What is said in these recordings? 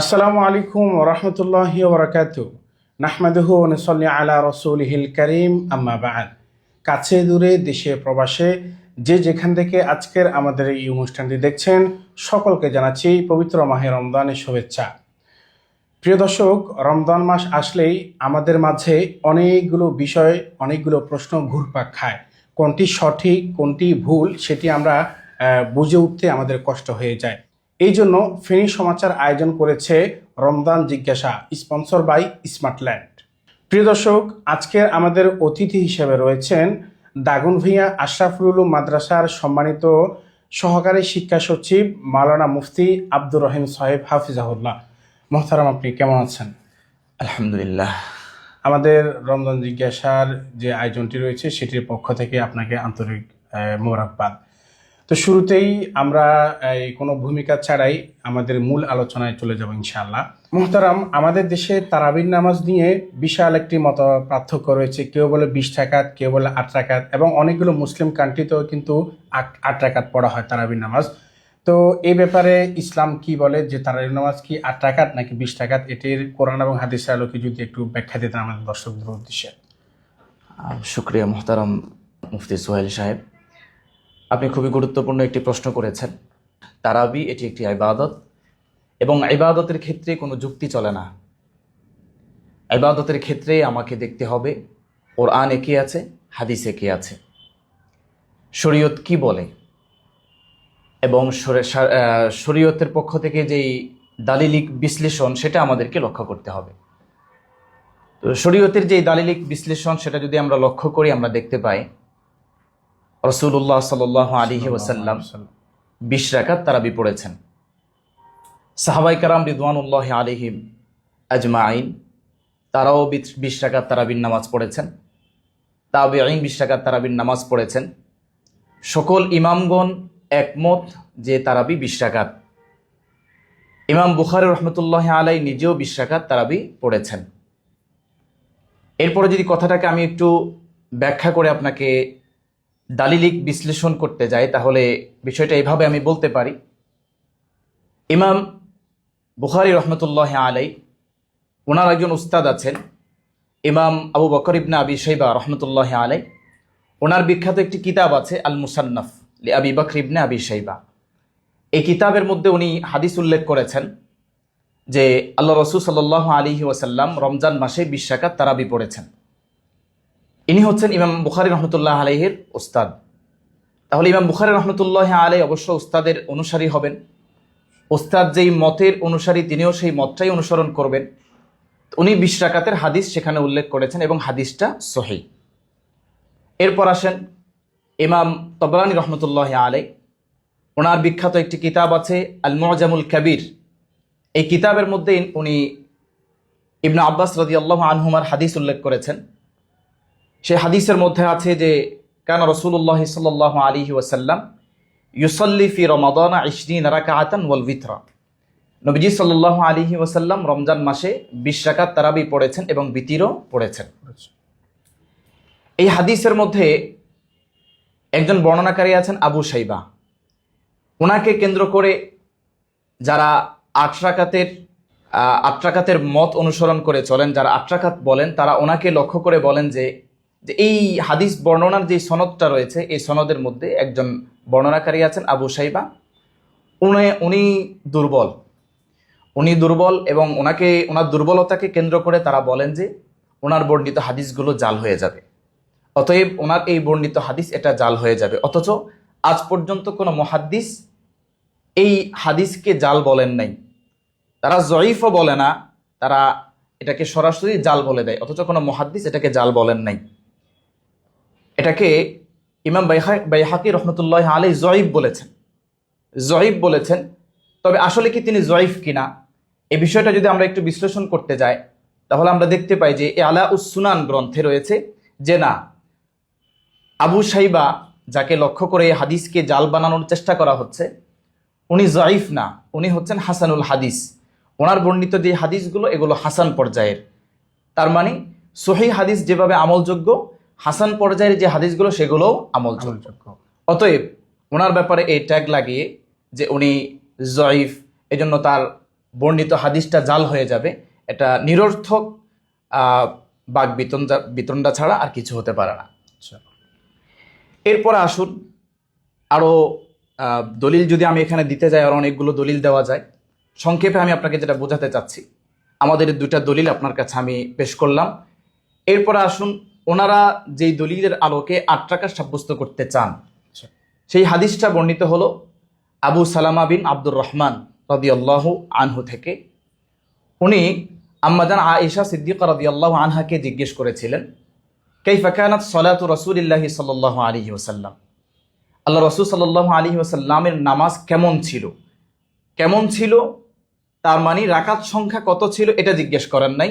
আসসালামু আলাইকুম ওরহমতুল্লাহি ওবরাকাতু। নাহমাদুহু ওয়া নুসাল্লি আলা রাসূলিহিল কারীম, আম্মা বা'দ। কাছে দূরে দেশে প্রবাসে যে যেখান থেকে আজকের আমাদের এই অনুষ্ঠানটি দেখছেন, সকলকে জানাচ্ছি পবিত্র মাহে রমজানের শুভেচ্ছা। প্রিয় দর্শক, রমজান মাস আসলেই আমাদের মাঝে অনেকগুলো প্রশ্ন ঘুরপাক খায়। কোনটি সঠিক কোনটি ভুল সেটি আমরা বুঝে উঠতে আমাদের কষ্ট হয়ে যায়। এই জন্য ফেনী সমাচার আয়োজন করেছে রমজান জিজ্ঞাসা, স্পন্সর বাই স্মার্টল্যান্ড। প্রিয় দর্শক, আজকের আমাদের অতিথি হিসেবে রয়েছেন দাগনভূঞা আশরাফুল উলুম মাদ্রাসার সম্মানিত সহকারী শিক্ষা সচিব মাওলানা মুফতি আব্দুর রহিম সাহেব হাফিজাহুল্লাহ। মোহতারাম, আপনি কেমন আছেন? আলহামদুলিল্লাহ। আমাদের রমজান জিজ্ঞাসার যে আয়োজনটি রয়েছে সেটির পক্ষ থেকে আপনাকে আন্তরিক মোবারকবাদ। তো শুরুতেই আমরা কোনো ভূমিকা ছাড়াই আমাদের মূল আলোচনায় চলে যাব ইনশাআল্লাহ। মোহতারাম, আমাদের দেশে তারাবির নামাজ নিয়ে বিশাল একটি মত পার্থক্য রয়েছে। কেউ বলে 20 রাকাত, কেউ বলে 8 রাকাত, এবং অনেকগুলো মুসলিম কান্ট্রিতেও কিন্তু 8 রাকাত পড়া হয় তারাবির নামাজ। তো এই ব্যাপারে ইসলাম কি বলে, যে তারাবির নামাজ কি 8 রাকাত নাকি 20 রাকাত? এটির কোরআন এবং হাদিসের আলোকে যদি একটু ব্যাখ্যা দিতেন আমাদের দর্শকদের উদ্দেশ্যে। শুক্রিয়া মোহতারাম মুফতি সোহেল সাহেব, আপনি খুবই গুরুত্বপূর্ণ একটি প্রশ্ন করেছেন। তারাবি এটি একটি ইবাদত, এবং ইবাদতের ক্ষেত্রে কোনো যুক্তি চলে না। ইবাদতের ক্ষেত্রে আমাকে দেখতে হবে কোরআনে কি আছে, হাদিসে কি আছে, শরীয়ত কি বলে, এবং শরীয়তের পক্ষ থেকে যেই দালিলিক বিশ্লেষণ সেটা আমাদেরকে লক্ষ্য করতে হবে। তো শরীয়তের যে দালিলিক বিশ্লেষণ সেটা যদি আমরা লক্ষ্য করি, আমরা দেখতে পাই রাসূলুল্লাহ সাল্লাল্লাহু আলাইহি ওয়াসাল্লাম 20 রাকাত তারাবি পড়েছেন। সাহাবায়ে কেরাম রিদওয়ানুল্লাহি আলাইহিম আজমাইন তারাও 20 রাকাত তারাবির নামাজ পড়েছেন। তাবেঈন 20 রাকাত তারাবির নামাজ পড়েছেন। সকল ইমামগণ একমত যে তারাবি 20 রাকাত। ইমাম বুখারী রাহমাতুল্লাহি আলাইহি নিজেও 20 রাকাত তারাবি পড়েছেন। এরপরে যদি কথাটাকে আমি একটু ব্যাখ্যা করে আপনাকে দালিলিক বিশ্লেষণ করতে যাই, তাহলে বিষয়টা এইভাবে আমি বলতে পারি। ইমাম বুখারী রাহমাতুল্লাহি আলাইহি, ওনার একজন উস্তাদ আছেন ইমাম আবু বকর ইবনে আবি শাইবা রাহমাতুল্লাহি আলাইহি। ওনার বিখ্যাত একটি কিতাব আছে আল মুসান্নাফ লি আবি বকর ইবনে আবি শাইবা। এই কিতাবের মধ্যে উনি হাদিস উল্লেখ করেছেন যে আল্লাহ রাসূল সাল্লাল্লাহু আলাইহি ওয়াসাল্লাম রমজান মাসে 20 রাকাত তারাবি পড়েছেন। ইনি হচ্ছেন ইমাম বুখারী রাহমাতুল্লাহি আলাইহির উস্তাদ। তাহলে ইমাম বুখারী রাহমাতুল্লাহি আলাইহি অবশ্য উস্তাদের অনুসারী হবেন। উস্তাদ যেই মতের অনুসারী, তিনিও সেই মতটাই অনুসরণ করবেন। উনি 20 রাকাতের হাদিস সেখানে উল্লেখ করেছেন, এবং হাদিসটা সহিহ। এরপর আসেন ইমাম তাবরানী রাহমাতুল্লাহি আলাইহি, ওনার বিখ্যাত একটি কিতাব আছে আল মুআজামুল কাবীর। এই কিতাবের মধ্যে উনি ইবনে আব্বাস রাদিয়াল্লাহু আনহুমার হাদিস উল্লেখ করেছেন। সেই হাদিসের মধ্যে আছে যে কানা রাসূলুল্লাহ সাল্লাল্লাহু আলাইহি ওয়াসাল্লাম ইউসাল্লি ফি রমাদান 20 রাকাআতান ওয়াল বিতরা। নবীজি সাল্লাল্লাহু আলাইহি ওয়াসাল্লাম রমজান মাসে 20 রাকাত তারাবি পড়েছেন এবং বিতিরও পড়েছেন। এই হাদিসের মধ্যে একজন বর্ণনাকারী আছেন আবু শাইবা। ওনাকে কেন্দ্র করে যারা 8 রাকাতের মত অনুসরণ করে চলেন, যারা 8 রাকাত বলেন, তারা ওনাকে লক্ষ্য করে বলেন যে এই হাদিস বর্ণনার যে সনদটা রয়েছে, এই সনদের মধ্যে একজন বর্ণনাকারী আছেন আবু শাইবা। উনি দুর্বল, এবং ওনার দুর্বলতাকে কেন্দ্র করে তারা বলেন যে ওনার বর্ণিত হাদিসগুলো জাল হয়ে যাবে। অতএব ওনার এই বর্ণিত হাদিস এটা জাল হয়ে যাবে। অথচ আজ পর্যন্ত কোনো মুহাদ্দিস এই হাদিসকে জাল বলেন নাই। তারা জয়ীফও বলে না, তারা এটাকে সরাসরি জাল বলে দেয়। অথচ কোনো মুহাদ্দিস এটাকে জাল বলেন নাই। এটাকে ইমাম বাইহাকি রহমতুল্লাহ আলাইহি জয়ীফ বলেছেন। তবে আসলে কি তিনি জয়ীফ কিনা, এই বিষয়টা যদি আমরা একটু বিশ্লেষণ করতে যাই, তাহলে আমরা দেখতে পাই যে আলা উস সুনান গ্রন্থে রয়েছে যে না, আবু শাইবা যাকে লক্ষ্য করে এই হাদিসকে জাল বানানোর চেষ্টা করা হচ্ছে, উনি জয়ীফ না, উনি হচ্ছেন হাসানুল হাদিস। ওনার বর্ণিত যে হাদিসগুলো এগুলো হাসান পর্যায়ের। তার মানে সহিহ হাদিস যেভাবে আমলযোগ্য, হাসান পর্যায়ের যে হাদিসগুলো সেগুলোও আমলযোগ্য। অতএব ওনার ব্যাপারে এই ট্যাগ লাগিয়ে যে উনি জয়ীফ, এজন্য তার বর্ণিত হাদিসটা জাল হয়ে যাবে। এটা নিরর্থক বাক বিতণ্ডা ছাড়া আর কিছু হতে পারে না। আচ্ছা। এরপরে আসুন, আরও দলিল যদি আমি এখানে দিতে যাই, আর অনেকগুলো দলিল দেওয়া যায়। সংক্ষেপে আমি আপনাকে যেটা বোঝাতে চাচ্ছি, আমাদের দুইটা দলিল আপনার কাছে আমি পেশ করলাম। এরপরে আসুন, ওনারা যেই দলিলের আলোকে 8 রাকাত সাব্যস্ত করতে চান, আচ্ছা। সেই হাদিসটা বর্ণিত হলো আবু সালামা বিন আব্দুর রহমান রাদিয়াল্লাহু আনহু থেকে। উনি আম্মাজান আয়েশা সিদ্দিকা রাদিয়াল্লাহু আনহাকে জিজ্ঞেস করেছিলেন, কাইফা কানাত সালাতু রাসূলিল্লাহি সাল্লাল্লাহু আলাইহি ওয়াসাল্লাম, আল্লাহ রাসূল সাল্লাল্লাহু আলাইহি ওয়াসাল্লামের নামাজ কেমন ছিল। কেমন ছিল তার মানে রাকাত সংখ্যা কত ছিল এটা জিজ্ঞেস করেন নাই।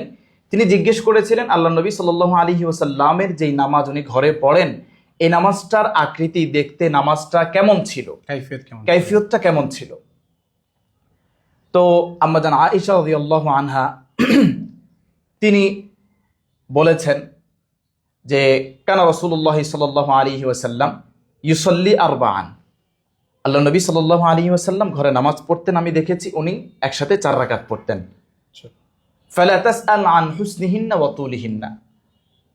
তিনি জিজ্ঞেস করেছিলেন আল্লাহ নবী সাল্লাল্লাহু আলাইহি ওয়াসাল্লামের যেই নামাজ উনি ঘরে পড়েন, এই নামাজটার আকৃতি দেখতে নামাজটা কেমন ছিল, কাইফিয়তটা কেমন ছিল। তো আম্মাজান আয়েশা রাদিয়াল্লাহু আনহা তিনি বলেছেন যে কানা রাসূলুল্লাহ সাল্লাল্লাহু আলাইহি ওয়াসাল্লাম ইউসাল্লি আরবাআন, আল্লাহ নবী সাল্লাল্লাহু আলাইহি ওয়াসাল্লাম ঘরে নামাজ পড়তেন, আমি দেখেছি উনি একসাথে 4 রাকাত পড়তেন। ফালা তাসআল আন হুসনিহিন্না ওয়া তুলিহিন্না,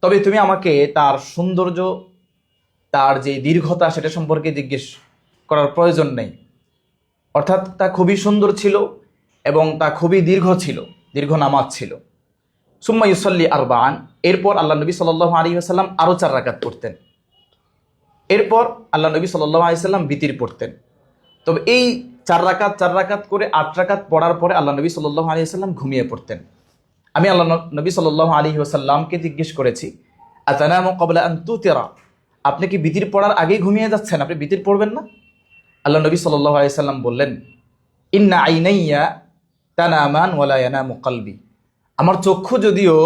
তবে তুমি আমাকে তার সৌন্দর্য, তার যে দীর্ঘতা সেটা সম্পর্কে জিজ্ঞেস করার প্রয়োজন নেই। অর্থাৎ তা খুবই সুন্দর ছিল এবং তা খুবই দীর্ঘ ছিল, দীর্ঘ নামাজ ছিল। সুম্মা ইউসাল্লি আরবাআন, এরপর আল্লাহ নবী সাল্লাল্লাহু আলাইহি ওয়াসাল্লাম আরও 4 রাকাত পড়তেন। এরপর আল্লাহ নবী সাল্লাল্লাহু আলাইহি ওয়াসাল্লাম বিতির পড়তেন। তবে এই 4 রাকাত করে 8 রাকাত পড়ার পরে আল্লাহ নবী সাল্লাল্লাহু আলাইহি ওয়াসাল্লাম ঘুমিয়ে পড়তেন। আমি আল্লাহ নবী সাল্লাল্লাহু আলাইহি ওয়াসাল্লামকে জিজ্ঞেস করেছি, আতানামু ক্বাবলা আন তুতিরা, আপনি কি বিতির পড়ার আগেই ঘুমিয়ে যাচ্ছেন, আপনি বিতির পড়বেন না? আল্লাহ নবী সাল্লাল্লাহু আলাইহি ওয়াসাল্লাম বললেন, ইন্না আইনাইয়া তানামান ওয়ালা ইয়ানামু কলবি, আমার চক্ষু যদিও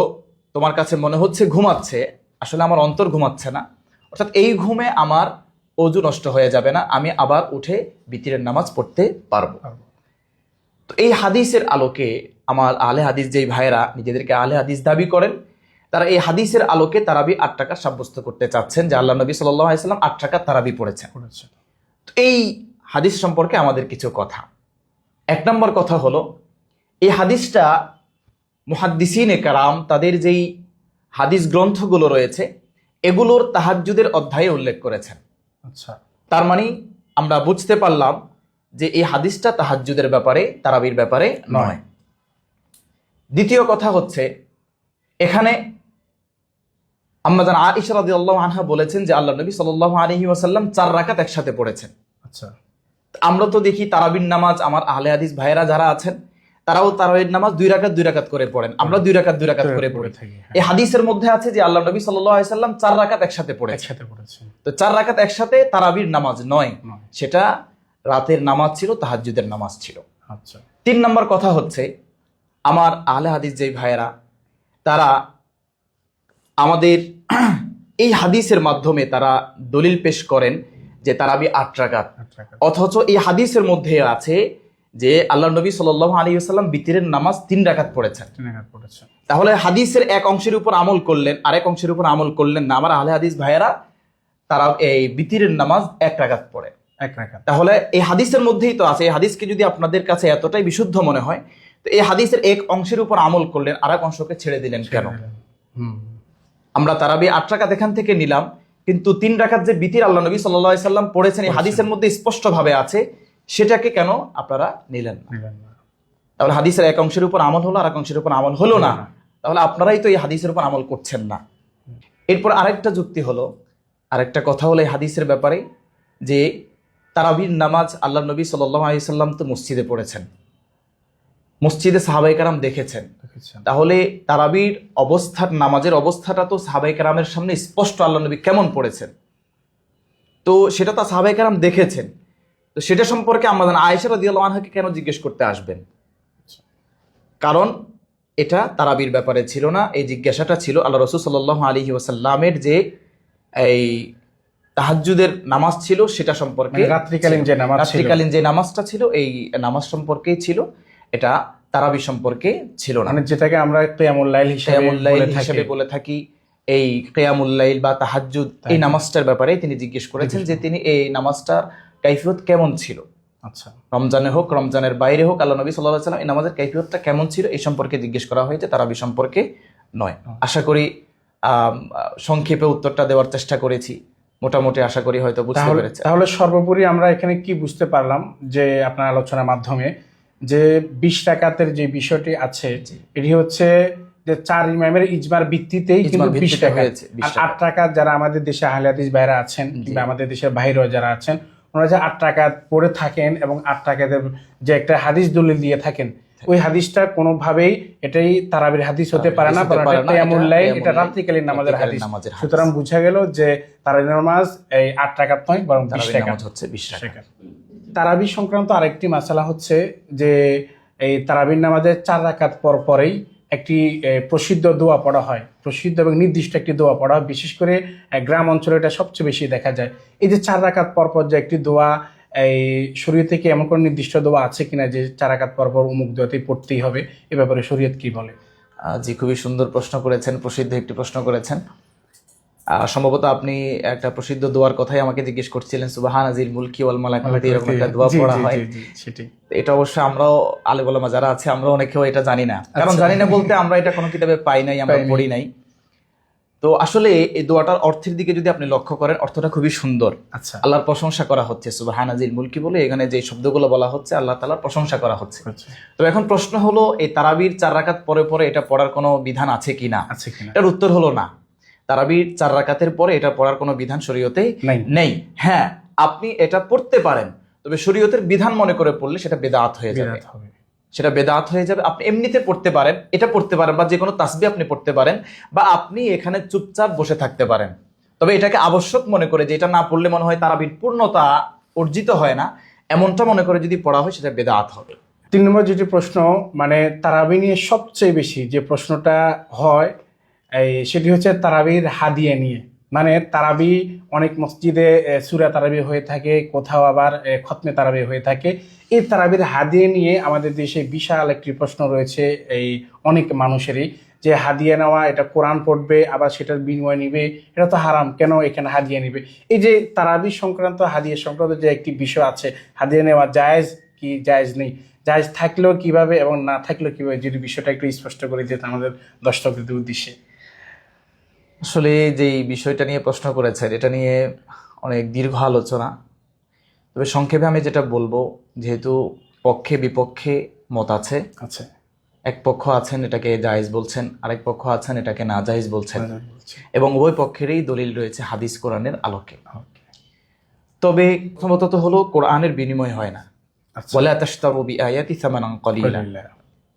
তোমার কাছে মনে হচ্ছে ঘুমাচ্ছে, আসলে আমার অন্তর ঘুমাচ্ছে না। অর্থাৎ এই ঘুমে আমার ওযু নষ্ট হয়ে যাবে না, আমি আবার উঠে বিতিরের নামাজ পড়তে পারবো। তো এই হাদিসের আলোকে আমার আহলে হাদিস যেই ভাইয়েরা নিজেদেরকে আহলে হাদিস দাবি করেন, তারা এই হাদিসের আলোকে তারাবি 8 রাকাত সাব্যস্ত করতে চাচ্ছেন যে আল্লাহ নবী সাল্লাল্লাহু আলাইহি ওয়াসাল্লাম 8 রাকাত তারাবি পড়েছেন। তো এই হাদিস সম্পর্কে আমাদের কিছু কথা। 1 নম্বর কথা হলো, এই হাদিসটা মুহাদ্দিসিনে কেরাম তাদের যেই হাদিস গ্রন্থগুলো রয়েছে এগুলোর তাহাজ্জুদের অধ্যায়ে উল্লেখ করেছেন। আচ্ছা, তার মানে আমরা বুঝতে পারলাম যে এই হাদিসটা তাহাজ্জুদের ব্যাপারে, তারাবির ব্যাপারে নয়। দ্বিতীয় কথা হচ্ছে, এখানে আম্মাজান আয়েশা রাদিয়াল্লাহু আনহা বলেছেন যে আল্লাহ নবী সাল্লাল্লাহু আলাইহি ওয়াসাল্লাম 4 রাকাত একসাথে পড়েছেন। আচ্ছা, আমরা তো দেখি তারাবির নামাজ, আমার আহলে হাদিস ভাইয়েরা যারা আছেন তারাও তারাবির নামাজ 2 রাকাত করে পড়েন, আমরা 2 রাকাত করে পড়ে থাকি। এই হাদিসের মধ্যে আছে যে আল্লাহ নবী সাল্লাল্লাহু আলাইহি ওয়াসাল্লাম 4 রাকাত একসাথে পড়েছেন। তো 4 রাকাত একসাথে তারাবির নামাজ নয়, সেটা রাতের নামাজ ছিল, তাহাজ্জুদের নামাজ ছিল। আচ্ছা। 3 নম্বর কথা হচ্ছে, আমার আহলে হাদিস যেই ভাইয়েরা তারা আমাদের এই হাদিসের মাধ্যমে তারা দলিল পেশ করেন যে তারাবি 8 রাকাত, অথচ এই হাদিসের মধ্যে আছে যে আল্লাহ নবী সাল্লাল্লাহু আলাইহি ওয়াসাল্লাম বিতিরের নামাজ 3 রাকাত পড়েছেন। তাহলে হাদিসের এক অংশের উপর আমল করলেন, আরেক অংশের উপর আমল করলেন না। আমার আহলে হাদিস ভাইয়েরা তারা এই বিতিরের নামাজ 1 রাকাত পড়ে। তাহলে এই হাদিসের মধ্যেই তো আছে। এই হাদিসকে যদি আপনাদের কাছে এতটাই বিশুদ্ধ মনে হয়, তো এই হাদিসের এক অংশের উপর আমল করলেন, আরেক অংশকে ছেড়ে দিলেন কেন? আমরা তারাবি 8 রাকাত এখান থেকে নিলাম, কিন্তু 3 রাকাত যে বিতির আল্লাহ নবী সাল্লাল্লাহু আলাইহি ওয়াসাল্লাম পড়েছেন এই হাদিসের মধ্যে স্পষ্টভাবে আছে, সেটাকে কেন আপনারা নিলেন না? তাহলে হাদিসের এক অংশের উপর আমল হলো, আরেক অংশের উপর আমল হলো না। তাহলে আপনারাই তো এই হাদিসের উপর আমল করছেন না। এরপর আরেকটা যুক্তি হলো, আরেকটা কথা হলো এই হাদিসের ব্যাপারে যে তারাবির নামাজ আল্লাহ নবী সাল্লাল্লাহু আলাইহি ওয়াসাল্লাম তো মসজিদে পড়েছেন, মসজিদে সাহাবায়ে কেরাম দেখেছেন। তাহলে তারাবির অবস্থার, নামাজের অবস্থাটা তো সাহাবায়ে কেরামের সামনে স্পষ্ট, আল্লাহ নবী কেমন পড়েছেন তো সেটা তো সাহাবায়ে কেরাম দেখেছেন। তো সেটা সম্পর্কে আমাদের আয়েশা রাদিয়াল্লাহু আনহাকে কেন জিজ্ঞেস করতে আসবেন? কারণ এটা তারাবির ব্যাপারে ছিল না, এই জিজ্ঞাসাটা ছিল আল্লাহ রাসূল সাল্লাল্লাহু আলাইহি ওয়াসাল্লামের যে এই তাহাজ্জুদের নামাজ ছিল সেটা সম্পর্কে, রাত্রিকালীন যে নামাজটা ছিল এই নামাজ সম্পর্কেই ছিল, এটা তারাবি সম্পর্কে ছিল না। মানে যেটাকে আমরা কিয়ামুল লাইল হিসেবে বলে থাকি, এই কিয়ামুল লাইল বা তাহাজ্জুদ এই নামাজটার ব্যাপারে তিনি জিজ্ঞেস করেছেন যে তিনি এই নামাজটার কাইফিয়ত কেমন ছিল। আচ্ছা, রমজানে হোক রমজানের বাইরে হোক, আল্লাহ নবী সাল্লাল্লাহু আলাইহি ওয়াসাল্লাম এই নামাজের কাইফিয়তটা কেমন ছিল এই সম্পর্কে জিজ্ঞেস করা হয়েছে, তারাবি সম্পর্কে নয়। আশা করি সংক্ষেপে উত্তরটা দেওয়ার চেষ্টা করেছি, মোটামুটি আশা করি হয়তো বুঝতে পেরেছে। তাহলে সর্বোপরি আমরা এখানে কি বুঝতে পারলাম যে আপনার আলোচনার মাধ্যমে যে 20 রাকাতের যে বিষয়টি আছে এটি হচ্ছে যে 4 ইমামের ইজমার ভিত্তিতেই কিন্তু 20 টাকা হয়েছে। 8 রাকাত যারা আমাদের দেশে আহলে হাদিস ভাইরা আছেন কিংবা আমাদের দেশের বাইরেও যারা আছেন ওনারা যে 8 রাকাত পড়ে থাকেন এবং 8 রাকাতের যে একটা হাদিস দলিল দিয়ে থাকেন, ওই হাদিসটা কোনোভাবেই এটাই তারাবির হাদিস হতে পারে না, এটা রাত্রিকালীন নামাজের হাদিস। সুতরাং বোঝা গেল যে তারাবি নামাজ এই 8 রাকাত নয় বরং 20 রাকাত হচ্ছে 20 রাকাত। তারাবি সংক্রান্ত আরেকটি মাসালা হচ্ছে যে এই তারাবির নামাজের 4 রাকাত পর পরেই একটি প্রসিদ্ধ দোয়া পড়া হয়, প্রসিদ্ধ এবং নির্দিষ্ট একটি দোয়া পড়া হয়, বিশেষ করে গ্রাম অঞ্চলে এটা সবচেয়ে বেশি দেখা যায়। এই যে 4 রাকাত পর পর যে একটি দোয়া, এই শরীয়ত থেকে এমন কোনো নির্দিষ্ট দোয়া আছে কিনা যে 4 রাকাত পর পর অমুক দোয়াতেই পড়তেই হবে, এ ব্যাপারে শরীয়ত কি বলে? জি, খুবই সুন্দর প্রশ্ন করেছেন, প্রসিদ্ধ একটি প্রশ্ন করেছেন। সম্ভবত আপনি একটা প্রসিদ্ধ দোয়ার কথাই আমাকে জিজ্ঞেস করছিলেন, সুবহানাজিল মুলকি ওয়াল মালাকুতি, এরকম একটা দোয়া পড়া হয়। এটা অবশ্য আমরাও আলেম ওলামা যারা আছে আমরা অনেকেও এটা জানি না, কারণ জানি না বলতে আমরা এটা কোনো কিতাবে পাই নাই, আমরা পড়ি নাই। তো আসলে এই দোয়াটার অর্থের দিকে যদি আপনি লক্ষ্য করেন, অর্থটা খুবই সুন্দর। আচ্ছা, আল্লাহর প্রশংসা করা হচ্ছে, সুবহানাজিল মুলকি বলে এখানে যে শব্দগুলো বলা হচ্ছে আল্লাহ তাআলার প্রশংসা করা হচ্ছে। তো এখন প্রশ্ন হলো এই তারাবির 4 রাকাত পরে পরে এটা পড়ার কোনো বিধান আছে কিনা? এটার উত্তর হলো না। তারাবির 4 রাকাতের পরে এটা পড়ার কোনো বিধান শরীয়তে নেই। হ্যাঁ, আপনি এটা পড়তে পারেন, তবে শরীয়তের বিধান মনে করে পড়লে সেটা বেদাত হয়ে যাবে, সেটা বেদাত হয়ে যাবে। আপনি এমনিতে পড়তে পারেন, এটা পড়তে পারেন, বা যে কোনো তাসবিহ আপনি পড়তে পারেন, বা আপনি এখানে চুপচাপ বসে থাকতে পারেন। তবে এটাকে আবশ্যক মনে করে যে এটা না পড়লে মনে হয় তারাবির পূর্ণতা অর্জিত হয় না, এমনটা মনে করে যদি পড়া হয় সেটা বেদাত হবে। 3 নম্বর যেটি প্রশ্ন, মানে তারাবি নিয়ে সবচেয়ে বেশি যে প্রশ্নটা হয় সেটি হচ্ছে তারাবির হাদিয়া নিয়ে। মানে তারাবি অনেক মসজিদে সূরা তারাবি হয়ে থাকে, কোথাও আবার খতমে তারাবি হয়ে থাকে। এই তারাবির হাদিয়া নিয়ে আমাদের দেশে বিশাল একটি প্রশ্ন রয়েছে এই অনেক মানুষেরই, যে হাদিয়া নেওয়া, এটা কোরআন পড়বে আবার সেটার বিনিময় নিবে, এটা তো হারাম, কেন এখানে হাদিয়া নিবে? এই যে তারাবি সংক্রান্ত হাদিয়া সংক্রান্ত যে একটি বিষয় আছে, হাদিয়া নেওয়া জায়েজ কি জায়েজ নেই, জায়েজ থাকলেও কিভাবে এবং না থাকলেও কিভাবে, যদি বিষয়টা একটু স্পষ্ট করে দিতে আমাদের দর্শকদের উদ্দেশ্যে। আসলে যেই বিষয়টা নিয়ে প্রশ্ন করেছেন এটা নিয়ে অনেক দীর্ঘ আলোচনা, তবে সংক্ষেপে আমি যেটা বলবো, যেহেতু পক্ষে বিপক্ষে মত আছে। আচ্ছা, এক পক্ষ আছেন এটাকে জায়েজ বলছেন, আরেক পক্ষ আছেন এটাকে না জায়েজ বলছেন, এবং উভয় পক্ষেরই দলিল রয়েছে হাদিস কোরআনের আলোকে। তবে প্রথমত হলো কোরআনের বিনিময় হয় না, ওয়ালা তাশতারু বিআয়াতি সামানান কলিলা,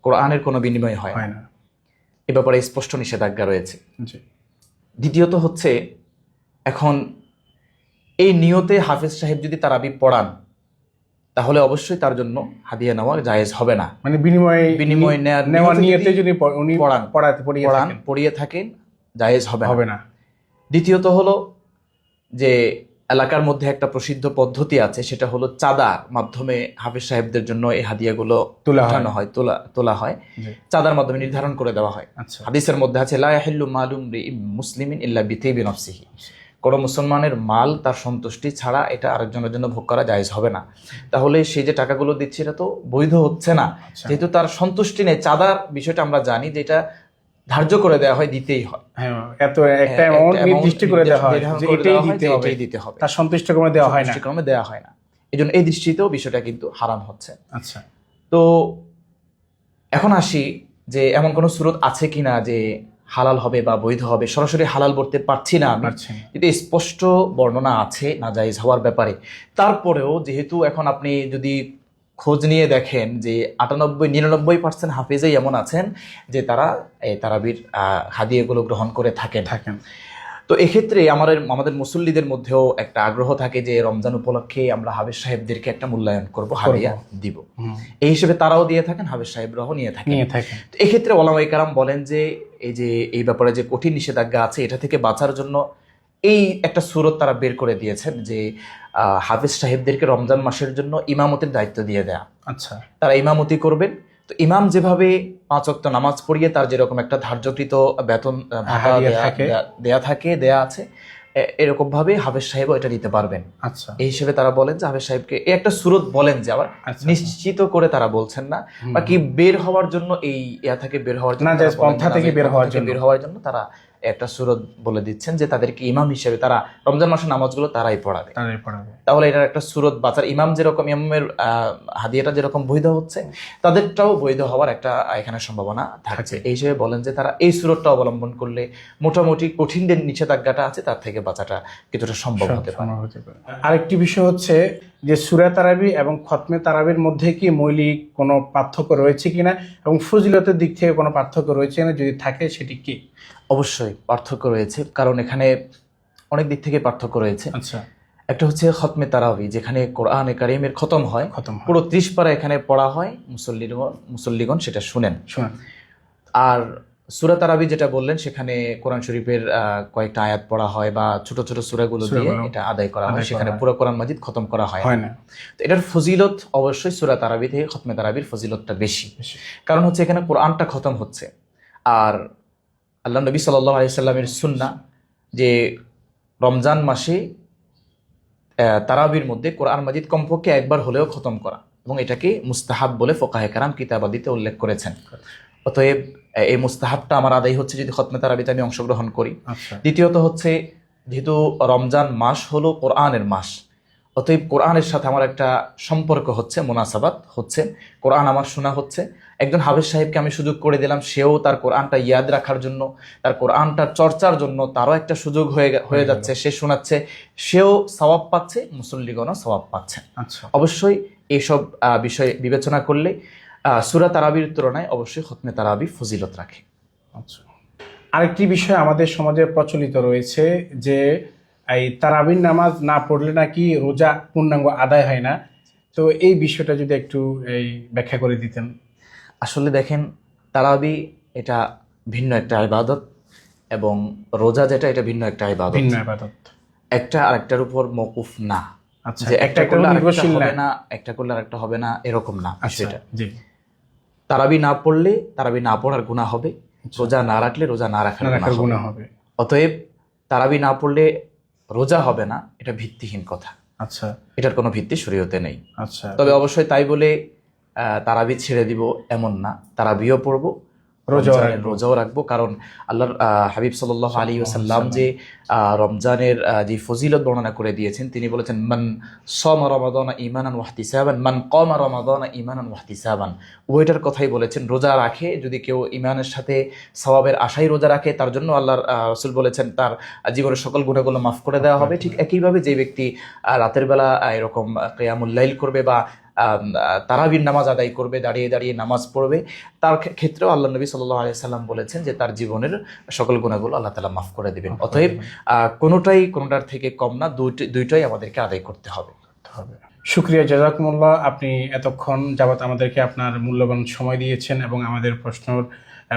কোরআনের কোনো বিনিময় হয় না, এ ব্যাপারে স্পষ্ট নিষেধাজ্ঞা রয়েছে। দ্বিতীয়ত হচ্ছে, এখন এই নিয়তে হাফেজ সাহেব যদি তারাবি পড়ান তাহলে অবশ্যই তার জন্য হাদিয়া নেওয়া জায়েজ হবে না। মানে বিনিময় নেওয়ার নিয়তে যদি উনি পড়িয়ে থাকেন জায়েজ হবে না। দ্বিতীয়ত হলো যে এলাকার মধ্যে একটা প্রসিদ্ধ পদ্ধতি আছে, সেটা হলো চাঁদার মাধ্যমে হাফেজ সাহেবদের জন্য এই হাদিয়াগুলো তোলা হয়, চাঁদার মাধ্যমে নির্ধারণ করে দেওয়া হয়। হাদিসের মধ্যে আছে লা ইয়াহিল্লু মালু মুসলিমিন ইল্লা বিতিবি নফসিহি, কোন মুসলমানের মাল তার সন্তুষ্টি ছাড়া এটা আরেকজনের জন্য ভোগ করা জায়েজ হবে না। তাহলে সেই যে টাকাগুলো দিচ্ছে এটা তো বৈধ হচ্ছে না, যেহেতু তার সন্তুষ্টি নেই। চাঁদার বিষয়টা আমরা জানি যে এটা ধার্য করে দেওয়া হয়, দিতেই হয়, এত একটা অ্যামাউন্ট নির্দিষ্ট করে দেওয়া হয় যে এটাই দিতে হবে, তার সন্তুষ্টিক্রমে দেওয়া হয় না, এইজন্য এই দৃষ্টিতেও বিষয়টা কিন্তু হারাম হচ্ছে। আচ্ছা, তো এখন আসি যে এমন কোন সূরত আছে কিনা যে হালাল হবে বা বৈধ হবে। সরাসরি হালাল বলতে পারছি না আমি, কিন্তু স্পষ্ট বর্ণনা আছে নাজায়েজ হওয়ার ব্যাপারে। তারপরেও যেহেতু এখন আপনি যদি খোঁজ নিয়ে দেখেন যে 98-99% হাফেজই এমন আছেন যে তারা এই তারাবির হাদিয়াগুলো গ্রহণ করে থাকেন। তো এক্ষেত্রে আমাদের মুসল্লিদের মধ্যেও একটা আগ্রহ থাকে যে রমজান উপলক্ষে আমরা হাফেজ সাহেবদেরকে একটা মূল্যায়ন করব, হাদিয়া দিব, এই হিসেবে তারাও দিয়ে থাকেন, হাফেজ সাহেবরাও নিয়ে থাকেন। তো এক্ষেত্রে ওলামায়ে কেরাম বলেন যে এই ব্যাপারে যে কঠিন নিষেধাজ্ঞা আছে এটা থেকে বাঁচার জন্য এই একটা সূরত তারা বের করে দিয়েছেন যে হাফেজ সাহেবদেরকে রমজান মাসের জন্য ইমামতির দায়িত্ব দিয়ে দেয়া। আচ্ছা, তারা ইমামতি করবেন। তো ইমাম যেভাবে 5 ওয়াক্ত নামাজ পড়িয়ে তার যেরকম একটা ধার্যকৃত বেতন দেয়া আছে, এরকম ভাবে হাফেজ সাহেবও এটা নিতে পারবেন। আচ্ছা এই হিসেবে তারা বলেন যে হাফেজ সাহেবকে এই একটা সুরত বলেন, যে আবার আচ্ছা। নিশ্চিত করে তারা বলছেন না, বা কি বের হওয়ার জন্য, এই ইয়া থেকে বের হওয়ার জন্য, না, তারা যে বলেন পন্থা না, থেকে যে বের পন্থা হওয়ার থেকে জন্য। বের হওয়ার জন্য তারা একটা সুরত বলে দিচ্ছেন যে তাদেরকে ইমাম হিসেবে তারা রমজান মাসের নামাজগুলো তারাই পড়াবে। তারাই পড়াবে। তাহলে এটার একটা সুরত বাঁচার, ইমাম যেরকম ইমামের হাদিয়াটা যেরকম বৈধ হচ্ছে, তাদেরটাও বৈধ হওয়ার একটা এখানে সম্ভাবনা থাকছে। এই হিসেবে বলেন যে তারা এই সুরতটা অবলম্বন করলে মোটামুটি কঠিন যে নিষেধাজ্ঞাটা আছে তার থেকে বাঁচাটা কিছুটা সম্ভব হতে পারে। আরেকটি বিষয় হচ্ছে যে সূরা তারাবি এবং খতমে তারাবির মধ্যে কি মৌলিক কোনো পার্থক্য রয়েছে কিনা, এবং ফজিলতের দিক থেকে কোনো পার্থক্য রয়েছে কিনা, যদি থাকে সেটি কি? অবশ্যই পার্থক্য রয়েছে, কারণ এখানে অনেক দিক থেকে পার্থক্য রয়েছে। আচ্ছা, একটা হচ্ছে খতমে তারাবি, যেখানে কোরআনে কারিমের খতম হয়, পুরো 30 পারা এখানে পড়া হয়, মুসল্লিগণ সেটা শুনেন। আর সূরা তারাবি যেটা বললেন, সেখানে কোরআন শরীফের কয়েকটা আয়াত পড়া হয় বা ছোট ছোট সূরাগুলো দিয়ে এটা আদায় করা হয়, সেখানে পুরো কোরআন মাজিদ খতম করা হয় না। তো এটার ফজিলত অবশ্যই সূরা তারাবি থেকে খতমে তারাবির ফজিলতটা বেশি, কারণ হচ্ছে এখানে কোরআনটা খতম হচ্ছে। আর আল্লাহ নবী সাল্লাল্লাহু আলাইহি সাল্লামের সুন্নাহ যে রমজান মাসে তারাবির মধ্যে কোরআন মাজিদ কমপক্ষে একবার হলেও খতম করা, এবং এটাকে মুস্তাহাব বলে ফুকাহে কেরাম কিতাবাদিতে উল্লেখ করেছেন। অতএব এই মুস্তাহাবটা আমার আদায় হচ্ছে যদি খতমে তারাবিতে আমি অংশগ্রহণ করি। দ্বিতীয়ত হচ্ছে, যেহেতু রমজান মাস হলো কোরআনের মাস, অতএব কোরআনের সাথে আমার একটা সম্পর্ক হচ্ছে, মুনাসাবাত হচ্ছে, কোরআন আমার শোনা হচ্ছে। একজন হাফেজ সাহেবকে আমি সুযোগ করে দিলাম, সেও তার কোরআনটা ইয়াদ রাখার জন্য, তার কোরআনটা চর্চার জন্য তারও একটা সুযোগ হয়ে যাচ্ছে, সে শোনাচ্ছে, সেও সওয়াব পাচ্ছে, মুসল্লিগণও সওয়াব পাচ্ছে। অবশ্যই এইসব বিষয় বিবেচনা করলে সূরা তারাবির তুলনায় অবশ্যই খতমে তারাবি ফজিলত রাখে। আরেকটি বিষয় আমাদের সমাজে প্রচলিত রয়েছে যে এই তারাবির নামাজ না পড়লে নাকি রোজা পূর্ণাঙ্গ আদায় হয় না। তো এই বিষয়টা যদি একটু ব্যাখ্যা করে দিতেন। আসলে দেখেন, তারাবি এটা ভিন্ন একটা ইবাদত, এবং রোজা যেটা এটা ভিন্ন একটা ইবাদত। একটা আরেকটার উপর মওকুফ না, যে একটা করলে আরেকটা হবে না, একটা করলে আরেকটা হবে না, এরকম না বিষয়টা। তারাবি না পড়লে তারাবি না পড়ার গুনাহ হবে, রোজা না রাখলে রোজা না রাখার গুনাহ হবে। অতএব তারাবি না পড়লে রোজা হবে না, এটা ভিত্তিহীন কথা। আচ্ছা, এটার কোনো ভিত্তি শরীয়তে নেই। আচ্ছা, তবে অবশ্যই তাই বলে তারাবি ছেড়ে দিব এমন না, তারাবিও পড়বো, রোজাও রাখবো। কারণ আল্লাহর হাবিব সাল্লাল্লাহু আলাইহি ওয়াসাল্লাম যে রমজানের যে ফজিলত বর্ণনা করে দিয়েছেন, তিনি বলেছেন, মান সামা রমাদানা ঈমানান ওয়া ইহতিসাবান মান কামা রমাদানা ঈমানান ওয়া ইহতিসাবান। ওইটার কথাই বলেছেন, রোজা রাখে যদি কেউ ঈমানের সাথে সওয়াবের আশায় রোজা রাখে, তার জন্য আল্লাহর রাসূল বলেছেন তার জীবনের সকল গুনাহগুলো মাফ করে দেওয়া হবে। ঠিক একইভাবে যে ব্যক্তি রাতের বেলা এরকম কিয়ামুল লাইল করবে বা তারাবির নামাজ আদায় করবে, দাঁড়িয়ে দাঁড়িয়ে নামাজ পড়বে, তার ক্ষেত্রেও আল্লাহ নবী সাল্লাল্লাহু আলাইহি সাল্লাম বলেছেন যে তার জীবনের সকল গুনাহগুলো আল্লাহ তাআলা মাফ করে দিবেন। অতএব কোনোটার থেকে কম না, দুইটাই আমাদেরকে আদায় করতে হবে। শুকরিয়া, জাযাকুমুল্লাহ। আপনি এতক্ষণ যাবত আমাদেরকে আপনার মূল্যবান সময় দিয়েছেন এবং আমাদের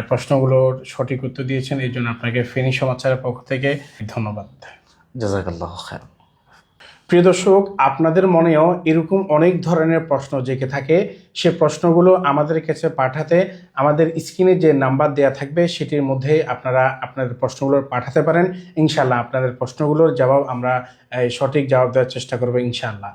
প্রশ্নগুলোর সঠিক উত্তর দিয়েছেন, এই জন্য আপনাকে ফেনী সমাচারের পক্ষ থেকে ধন্যবাদ। জাযাকাল্লাহু খায়র। প্রিয় দর্শক, আপনাদের মনেও এরকম অনেক ধরনের প্রশ্ন জেগে থাকে, সে প্রশ্নগুলো আমাদের কাছে পাঠাতে আমাদের স্ক্রিনে যে নাম্বার দেওয়া থাকবে সেটির মধ্যে আপনারা আপনাদের প্রশ্নগুলো পাঠাতে পারেন। ইনশাআল্লাহ আপনাদের প্রশ্নগুলোর জবাব আমরা সঠিক জবাব দেওয়ার চেষ্টা করব ইনশাআল্লাহ।